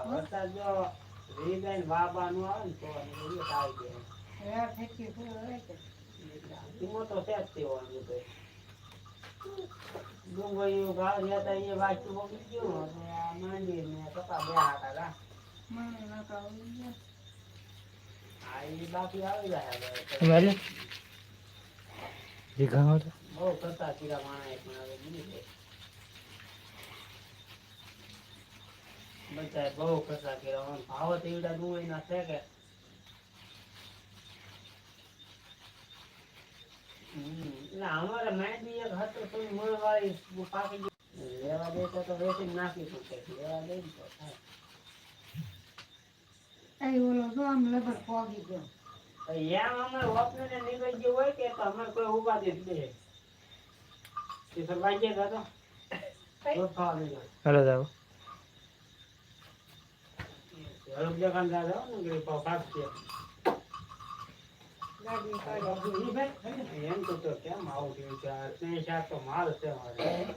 વરસાદ જો રીબાઈન વાબાનું આવે ને તો આવી જાય તો છે જ તેવાનું ડુંગળીઓ ભાવ લેતા એ વાંચું મોકલી ગયું મંદિર ને કપા બે હાટા હા એ બાકી આવી જાય બહુ કરતા કીરા માણા પણ હવે મિલી બધા બહુ કરતા કીરા ભાવ તો એવડા ડુંગળી ના છે કે એટલે અમારે માંડવી એક હતો તો મળવાળી પાકી લેવા દેતા તો વેચી નાખી શકે લેવા દે તો થાય ઓલો તો આમ લગર પોગી ગયો એમ અમે ઓપને ને નીકળી ગયું હોય કે તો અમે કોઈ ઉપાધિ જ દે તે સરવાઈ ગયા તો ખાવા દે હાલો જાવ હરક જગન દાદા ને કે પાપ છે એમ તો કેમ આવું થયું છે તે શાક તો માલ છે મારે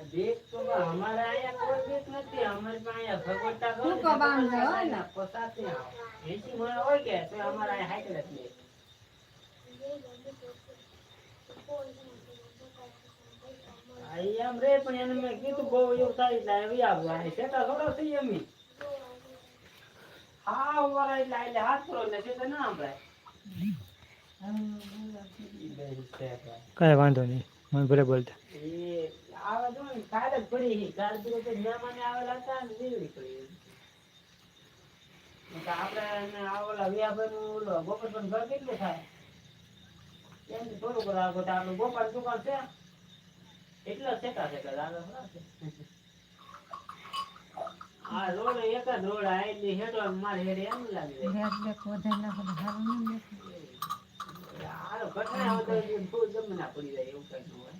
દેખ તો हमारे અહીંયા કોઈ દેખ નથી અમારે અહીંયા ભગવટા કો બાંધ હોય ને પસાતી એસી મને હોય કે તો અમારે અહીંયા હાઈટ નથી આઈ એમ રે પણ એને મેં કીધું બહુ એવું થાય એટલે આવી આવું આ સેટા થોડો થઈ એમી હા ઓરા એટલે હાથ કરો ને તે ના આપણે કઈ વાંધો નહીં મને ભલે બોલતા એ આવા જો ને કાલ જ પડી કાલ તો મહેમાન આવેલા હતા ને નીકળી પડી તો આપણે આવેલા વિયાભાઈ નું ગોપાલ પણ ઘર કેટલું થાય એમ થોડું કરો આગળ આપણું ગોપાલ દુકાન છે એટલા સેટા છે આગળ હા રોડ એક જ રોડ આઈ હેડો મારે હેડે એમ લાગે હાલો ઘટના હોય તો ફૂલ જમના પડી જાય એવું કઈ ન હોય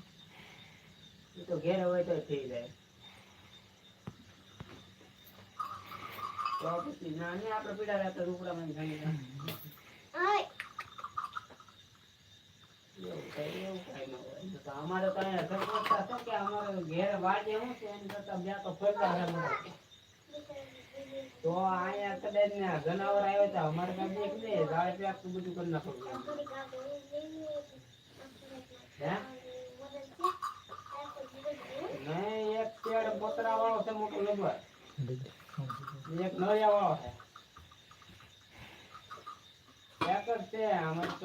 એ તો ઘેર હોય તો થઈ જાય તો પછી નાની આપણે પીડા રહેતા રૂપડામાં ઘણી એવું કઈ ન હોય તો અમારે તો અહીંયા સગવડતા છે કે અમારે ઘેર વાજે શું છે એમ કરતા બે તો ફરતા તો અહીંયા કદાચ ને જનાવર આવ્યો તો અમારે કાંઈ દેખ દે ગાળ પેક તો બધું કરી નાખવું હે નહીં એક પેડ પોતરા વાળો છે મોટો લગભગ એક નળિયા વાળો છે એક જ છે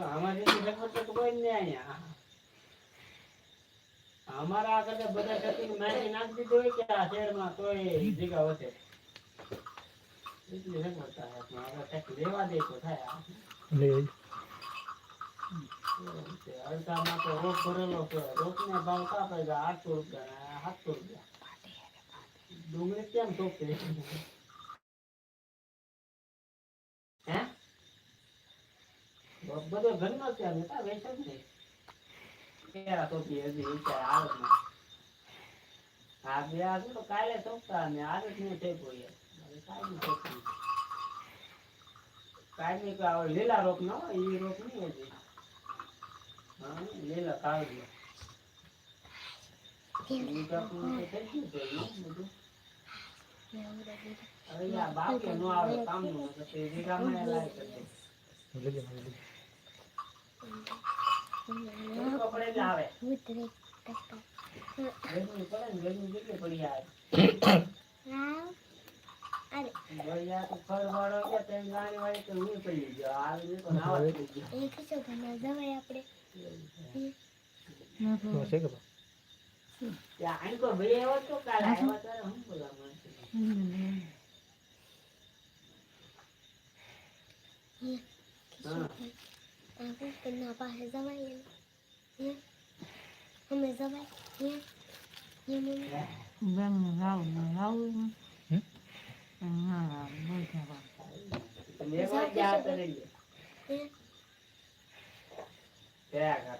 અમારે લગભગ તો કોઈ નહીં અહીંયા અમારા આગળ બધા ખેતી માહિતી નાખી દીધી હોય કે આ શહેરમાં તોય જગ્યા વધે એટલી સગવડતા આપણે લેવા દે તો થાય અડધામાં તો રોપ ભરેલો છે રોપને ભાવ કાપે 800 રૂપિયા 700 રૂપિયા ડુંગળી કેમ ટોપી હે બધો ઘરનો છે બેટા વેચે જ નહીં કેરા ટોપી હજી વિચાર આળસમાં હા બે આજુ તો કાલે ટોપતા ને આદત નહીં થઈ કોઈ કાયમી તો આવે લીલા રોપ ના હોય એ રોપ નહીં હજી હા લીલા કાળજી હવે યાર બાકી નો આવે કામનું પછી વીઘામાં લાય કરી કપડે આવે ગરમી પડે ને ગરમી કેટલી પડી આવે ભૈયા તો ફળ વાળો ગયા તેમ ગાડી વાળી તો હું પડી ગયો આ તો નાવા થઈ ગયો એ કશો બના જવાય આપણે તો છે કે ત્યાં આઈ કો ભાઈ આવ્યો તો કાલ આવ્યો ત્યારે હું બોલા મને હા આપણે કના પાસે જવાય ને અમે જવાય ને મને Ben ngau ના બોલ લેવા ગયા તો રહી ગયા